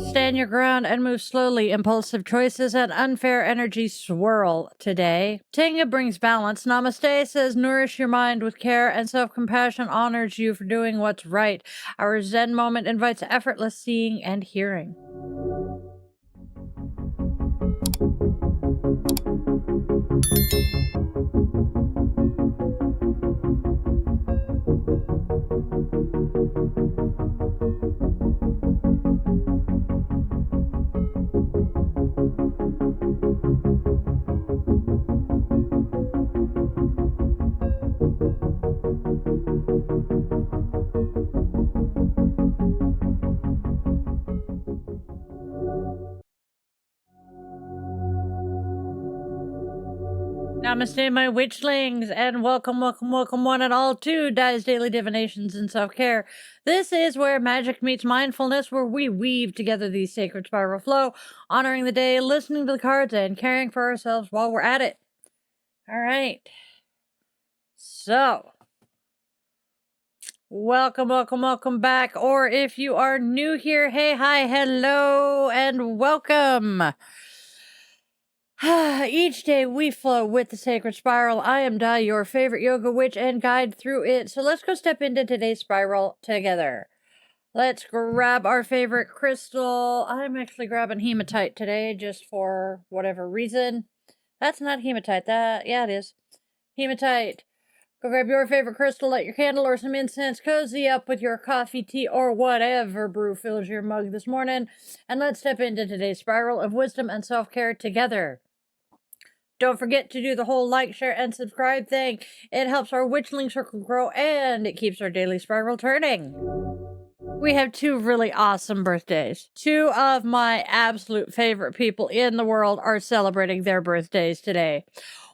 Stand your ground and move slowly. Impulsive choices and unfair energy swirl today. Tenga brings balance. Namaste says nourish your mind with care, and self-compassion honors you for doing what's right. Our Zen moment invites effortless seeing and hearing. Namaste, my witchlings, and welcome one and all to Dai's Daily Divinations and Self-Care. This is where magic meets mindfulness, where we weave together the sacred spiral flow, honoring the day, listening to the cards, and caring for ourselves while we're at it. All right. So, welcome back. Or if you are new here, hey, hi, hello, and welcome. Each day we flow with the sacred spiral. I am Dai, your favorite yoga witch, and guide through it. So let's go step into today's spiral together. Let's grab our favorite crystal. I'm actually grabbing hematite today just for whatever reason. That's not hematite. Yeah, it is. Hematite. Go grab your favorite crystal, light your candle or some incense, cozy up with your coffee, tea, or whatever brew fills your mug this morning, and let's step into today's spiral of wisdom and self-care together. Don't forget to do the whole like, share, and subscribe thing. It helps our witchling circle grow, and it keeps our daily spiral turning. We have two really awesome birthdays. Two of my absolute favorite people in the world are celebrating their birthdays today.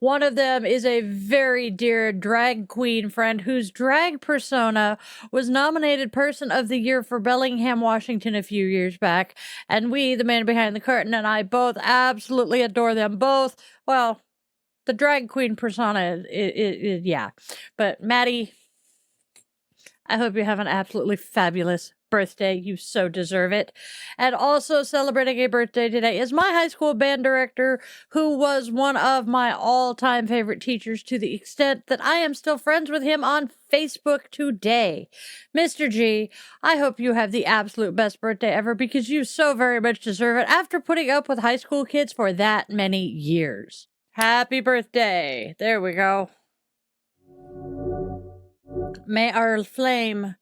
One of them is a very dear drag queen friend whose drag persona was nominated Person of the Year for Bellingham, Washington a few years back. And we, the man behind the curtain, and I both absolutely adore them both. Well, the drag queen persona is yeah. But Maddie, I hope you have an absolutely fabulous birthday. You so deserve it. And also celebrating a birthday today is my high school band director, who was one of my all-time favorite teachers to the extent that I am still friends with him on Facebook today. Mr. G, I hope you have the absolute best birthday ever because you so very much deserve it after putting up with high school kids for that many years. Happy birthday. There we go. May our flame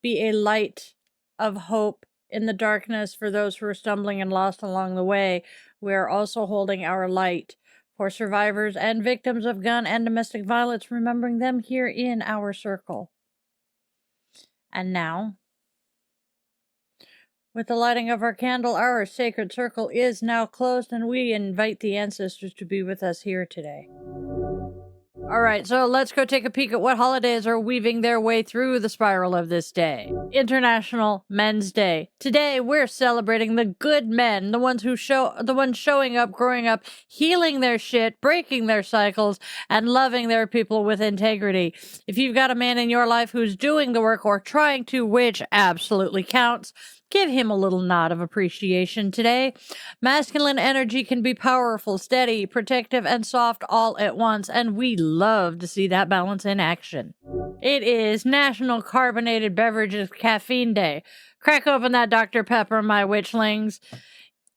be a light of hope in the darkness for those who are stumbling and lost along the way. We are also holding our light for survivors and victims of gun and domestic violence, remembering them here in our circle. And now, with the lighting of our candle, our sacred circle is now closed, and we invite the ancestors to be with us here today. All right, so let's go take a peek at what holidays are weaving their way through the spiral of this day. International Men's Day. Today, we're celebrating the good men, the ones showing up, growing up, healing their shit, breaking their cycles, and loving their people with integrity. If you've got a man in your life who's doing the work or trying to, which absolutely counts, give him a little nod of appreciation today. Masculine energy can be powerful, steady, protective, and soft all at once, and we love to see that balance in action. It is National Carbonated Beverages Caffeine Day. Crack open that Dr. Pepper, my witchlings.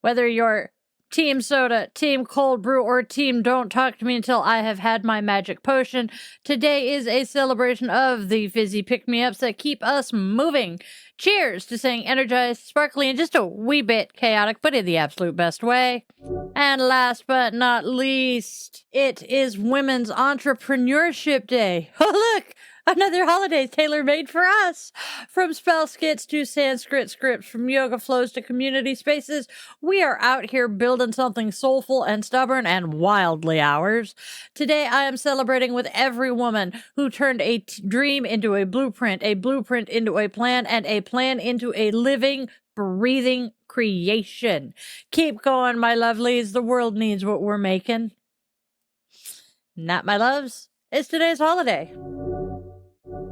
Whether you're Team Soda, Team Cold Brew, or Team Don't Talk to Me Until I Have Had My Magic Potion, today is a celebration of the fizzy pick-me-ups that keep us moving. Cheers to staying energized, sparkly, and just a wee bit chaotic, but in the absolute best way. And last but not least, it is Women's Entrepreneurship Day. Oh, look! Another holiday tailor-made for us. From spell skits to Sanskrit scripts, from yoga flows to community spaces, we are out here building something soulful and stubborn and wildly ours. Today, I am celebrating with every woman who turned a dream into a blueprint into a plan, and a plan into a living, breathing creation. Keep going, my lovelies. The world needs what we're making. Not my loves. It's today's holiday.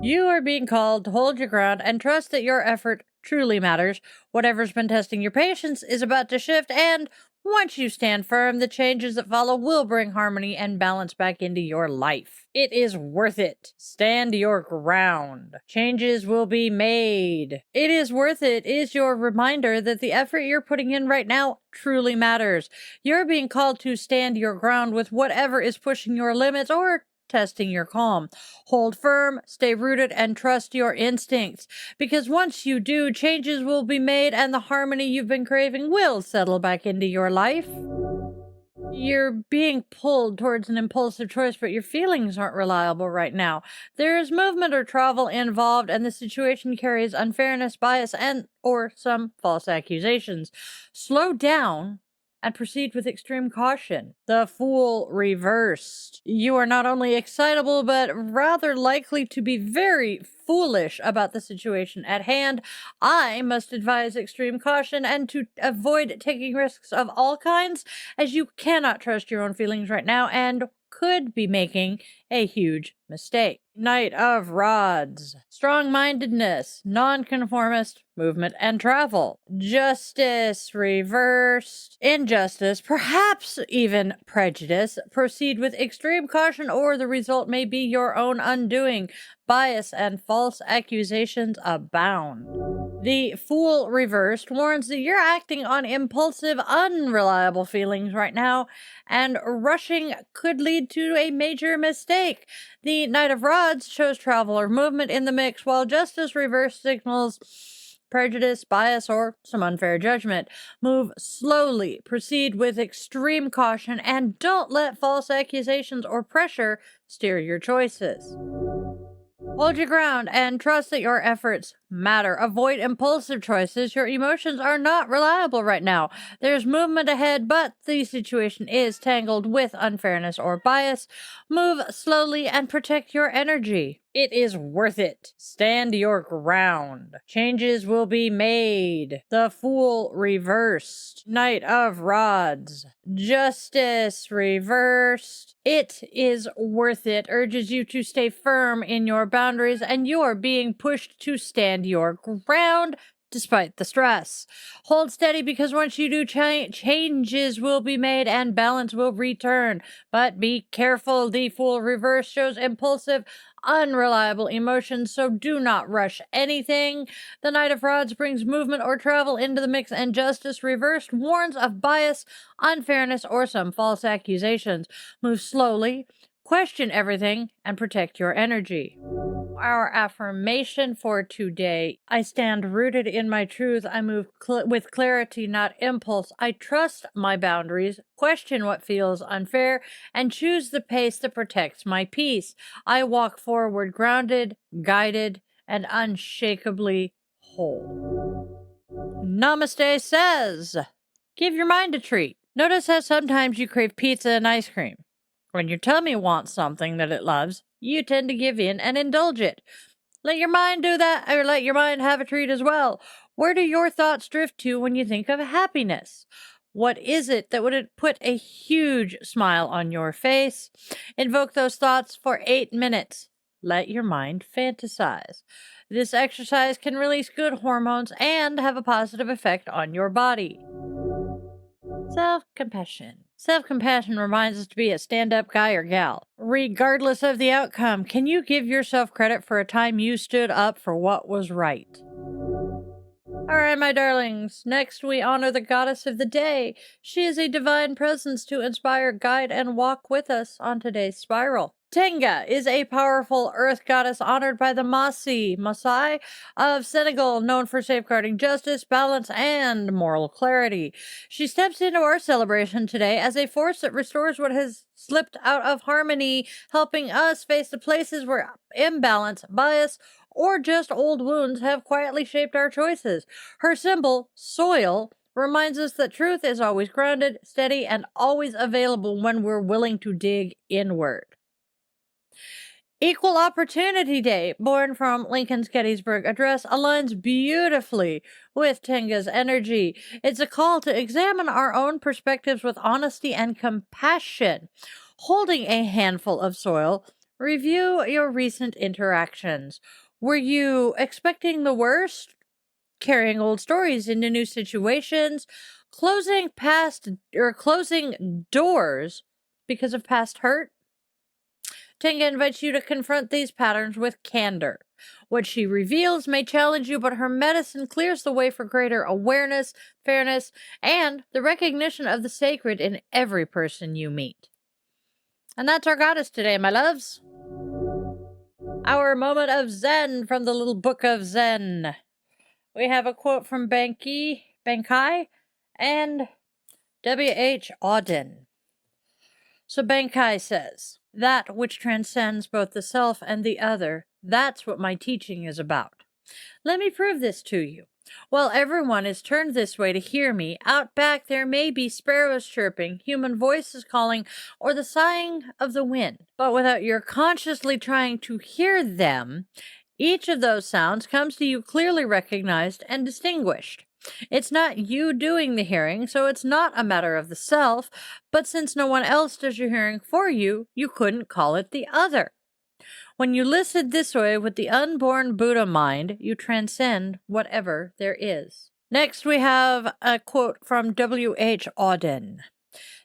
You are being called to hold your ground and trust that your effort truly matters. Whatever's been testing your patience is about to shift, and once you stand firm, the changes that follow will bring harmony and balance back into your life. It is worth it. Stand your ground. Changes will be made. It is worth it is your reminder that the effort you're putting in right now truly matters. You're being called to stand your ground with whatever is pushing your limits or testing your calm. Hold firm, stay rooted, and trust your instincts. Because once you do, changes will be made and the harmony you've been craving will settle back into your life. You're being pulled towards an impulsive choice, but your feelings aren't reliable right now. There is movement or travel involved, and the situation carries unfairness, bias, and or some false accusations. Slow down and proceed with extreme caution. The Fool reversed. You are not only excitable, but rather likely to be very foolish about the situation at hand. I must advise extreme caution and to avoid taking risks of all kinds, as you cannot trust your own feelings right now and could be making a huge mistake. Knight of Rods. Strong-mindedness, nonconformist, movement and travel. Justice reversed. Injustice, perhaps even prejudice. Proceed with extreme caution or the result may be your own undoing. Bias and false accusations abound. The Fool reversed warns that you're acting on impulsive, unreliable feelings right now, and rushing could lead to a major mistake. The Knight of Rods shows travel or movement in the mix, while Justice reversed signals prejudice, bias, or some unfair judgment. Move slowly, proceed with extreme caution, and don't let false accusations or pressure steer your choices. Hold your ground and trust that your efforts matter. Avoid impulsive choices. Your emotions are not reliable right now. There's movement ahead, but the situation is tangled with unfairness or bias. Move slowly and protect your energy. It is worth it. Stand your ground. Changes will be made. The Fool reversed. Knight of Rods. Justice reversed. It is worth it. Urges you to stay firm in your boundaries, and you're being pushed to stand your ground despite the stress. Hold steady, because once you do, changes will be made and balance will return. But be careful. The Fool reverse shows impulsive, unreliable emotions, so do not rush anything. The Knight of Rods brings movement or travel into the mix, and Justice reversed warns of bias, unfairness, or some false accusations. Move slowly, question everything, and protect your energy. Our affirmation for today: I stand rooted in my truth. I move with clarity, not impulse. I trust my boundaries, question what feels unfair, and choose the pace that protects my peace. I walk forward grounded, guided, and unshakably whole. Namaste says, give your mind a treat. Notice how sometimes you crave pizza and ice cream. When your tummy wants something that it loves, you tend to give in and indulge it. Let your mind do that, or let your mind have a treat as well. Where do your thoughts drift to when you think of happiness? What is it that would put a huge smile on your face? Invoke those thoughts for 8 minutes. Let your mind fantasize. This exercise can release good hormones and have a positive effect on your body. Self-compassion. Self-compassion reminds us to be a stand-up guy or gal. Regardless of the outcome, can you give yourself credit for a time you stood up for what was right? Alright, my darlings, next we honor the goddess of the day. She is a divine presence to inspire, guide, and walk with us on today's spiral. Tenga is a powerful earth goddess honored by the Maasai of Senegal, known for safeguarding justice, balance, and moral clarity. She steps into our celebration today as a force that restores what has slipped out of harmony, helping us face the places where imbalance, bias, or just old wounds have quietly shaped our choices. Her symbol, soil, reminds us that truth is always grounded, steady, and always available when we're willing to dig inward. Equal Opportunity Day, born from Lincoln's Gettysburg Address, aligns beautifully with Tenga's energy. It's a call to examine our own perspectives with honesty and compassion. Holding a handful of soil, review your recent interactions. Were you expecting the worst? carrying old stories into new situations, closing doors because of past hurt. Tenga invites you to confront these patterns with candor. What she reveals may challenge you, but her medicine clears the way for greater awareness, fairness, and the recognition of the sacred in every person you meet. And that's our goddess today, my loves. Our moment of Zen from the little book of Zen. We have a quote from Bankei and W.H. Auden. So Bankei says, "That which transcends both the self and the other, that's what my teaching is about. Let me prove this to you. While everyone is turned this way to hear me, out back there may be sparrows chirping, human voices calling, or the sighing of the wind. But without your consciously trying to hear them, each of those sounds comes to you clearly recognized and distinguished. It's not you doing the hearing, so it's not a matter of the self, but since no one else does your hearing for you, you couldn't call it the other. When you listen this way with the unborn Buddha mind, you transcend whatever there is." Next, we have a quote from W.H. Auden.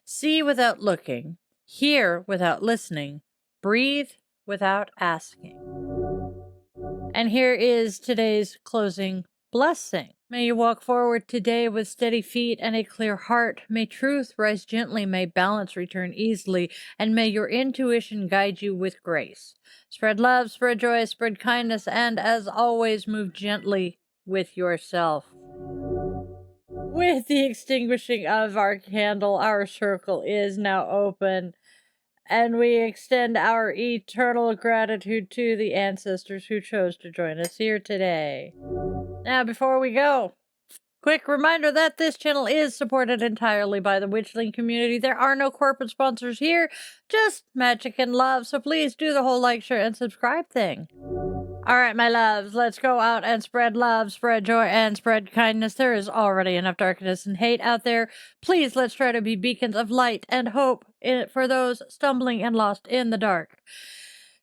"See without looking, hear without listening, breathe without asking." And here is today's closing blessing. May you walk forward today with steady feet and a clear heart. May truth rise gently, may balance return easily, and may your intuition guide you with grace. Spread love, spread joy, spread kindness, and as always, move gently with yourself. With the extinguishing of our candle, our circle is now open, and we extend our eternal gratitude to the ancestors who chose to join us here today. Now, before we go, quick reminder that this channel is supported entirely by the Witchling community. There are no corporate sponsors here, just magic and love, so please do the whole like, share, and subscribe thing. Alright, my loves, let's go out and spread love, spread joy, and spread kindness. There is already enough darkness and hate out there. Please, let's try to be beacons of light and hope for those stumbling and lost in the dark.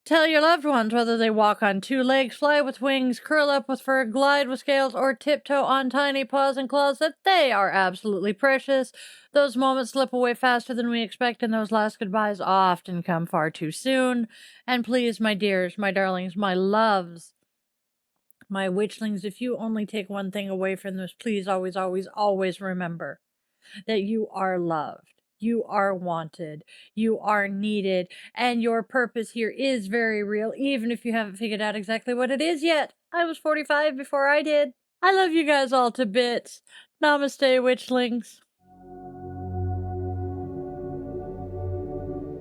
Tell your loved ones, whether they walk on two legs, fly with wings, curl up with fur, glide with scales, or tiptoe on tiny paws and claws, that they are absolutely precious. Those moments slip away faster than we expect, and those last goodbyes often come far too soon. And please, my dears, my darlings, my loves, my witchlings, if you only take one thing away from this, please always, always, always remember that you are loved. You are wanted, you are needed, and your purpose here is very real, even if you haven't figured out exactly what it is yet. I was 45 before I did. I love you guys all to bits. Namaste, witchlings.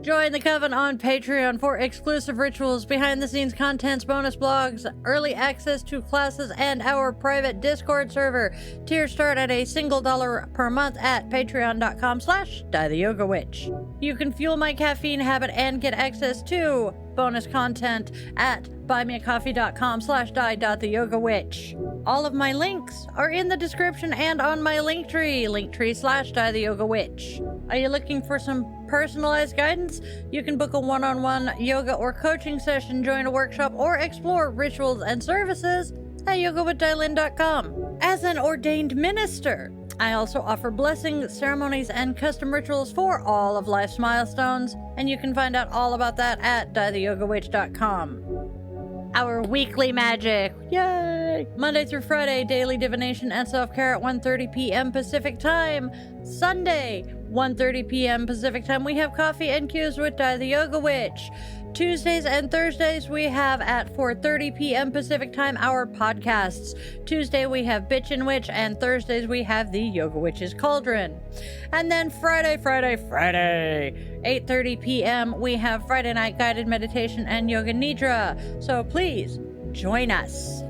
Join the Coven on Patreon for exclusive rituals, behind-the-scenes contents, bonus blogs, early access to classes, and our private Discord server. Tiers start at a single $1 per month at patreon.com/DieTheYogaWitch. You can fuel my caffeine habit and get access to bonus content at buymeacoffee.com/die.theyogawitch. All of my links are in the description and on my linktree/DieTheYogaWitch. Are you looking for some personalized guidance? You can book a one-on-one yoga or coaching session, join a workshop, or explore rituals and services at yogawithdylin.com. As an ordained minister, I also offer blessings, ceremonies, and custom rituals for all of life's milestones, and you can find out all about that at dietheyogawitch.com. Our weekly magic, yay! Monday through Friday, daily divination and self-care at 1:30 p.m. Pacific Time. Sunday, 1:30 p.m. Pacific Time, we have coffee and cues with Die the Yoga Witch. Tuesdays and Thursdays we have at 4:30 p.m. Pacific Time our podcasts. Tuesday we have Bitch and Witch, and Thursdays we have the Yoga Witch's Cauldron. And then Friday, 8:30 p.m. we have Friday Night Guided Meditation and Yoga Nidra. So please join us.